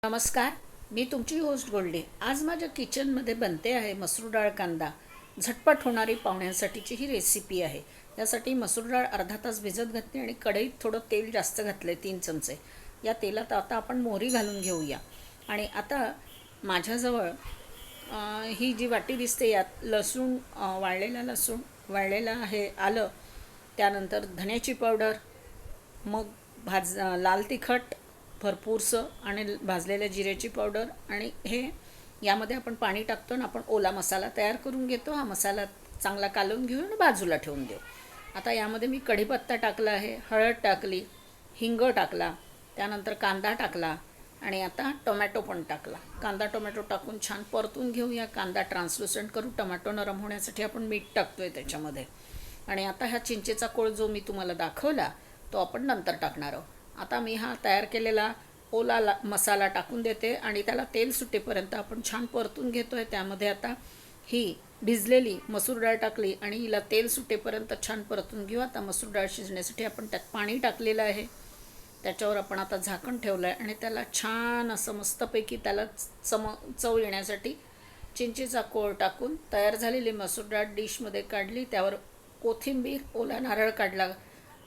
नमस्कार. मी तुमची होस्ट गोल्डी. आज माझ्या किचनमध्ये बनते आहे मसूर डाळ कांदा. झटपट होणारी पाहुण्यांसाठीची ही रेसिपी आहे. त्यासाठी मसूर डाळ अर्धा तास भिजत घातली आणि कढईत थोडं तेल जास्त घातले 3 चमचे. या तेलात आता आपण मोहरी घालून घेऊया. आणि आता माझ्याजवळ ही जी वाटी दिसते यात लसूण, वाळलेला लसूण, वाळलेला आहे आलं, त्यानंतर धण्याची पावडर, मग लाल तिखट भरपूरसं आणि भाजलेल्या जिऱ्याची पावडर. आणि हे यामध्ये आपण पाणी टाकतो आणि आपण ओला मसाला तयार करून घेतो. हा मसाला चांगला कालवून घेऊन आणि बाजूला ठेवून देऊ. आता यामध्ये मी कढीपत्ता टाकला आहे, हळद टाकली, हिंग टाकला, त्यानंतर कांदा टाकला आणि आता टोमॅटो पण टाकला. कांदा टोमॅटो टाकून छान परतून घेऊया. कांदा ट्रान्सलुसंट करू. टोमॅटो नरम होण्यासाठी आपण मीठ टाकतो आहे त्याच्यामध्ये. आणि आता हा चिंचेचा कोळ जो मी तुम्हाला दाखवला तो आपण नंतर टाकणार आहोत. आता मी हा तयार केलेला ओला मसाला टाकून देते आणि त्याला तेल सुटेपर्यंत आपण छान परतून घेतो आहे. त्यामध्ये आता ही भिजलेली मसूर डाळ टाकली आणि हिला तेल सुटेपर्यंत छान परतून घेऊ. आता मसूर डाळ शिजण्यासाठी आपण त्यात पाणी टाकलेलं आहे. त्याच्यावर आपण आता झाकण ठेवलं आहे आणि त्याला छान असं मस्तपैकी त्याला चव येण्यासाठी चिंचेचा कोळ टाकून तयार झालेली मसूर डाळ डिशमध्ये काढली. त्यावर कोथिंबीर, ओला नारळ काढला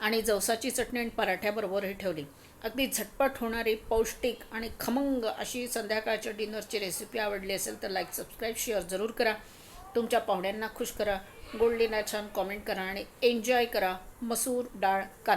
आणि जवसाची चटणी आणि पराठ्याबरोबरही ठेवली. अगदी झटपट होणारी, पौष्टिक आणि खमंग अशी संध्याकाळच्या डिनरची रेसिपी आवडली असेल तर लाईक, सबस्क्राईब, शेअर जरूर करा. तुमच्या पाहुण्यांना खुश करा. गोल्डीना छान कॉमेंट करा आणि एन्जॉय करा मसूर डाळ कांदा.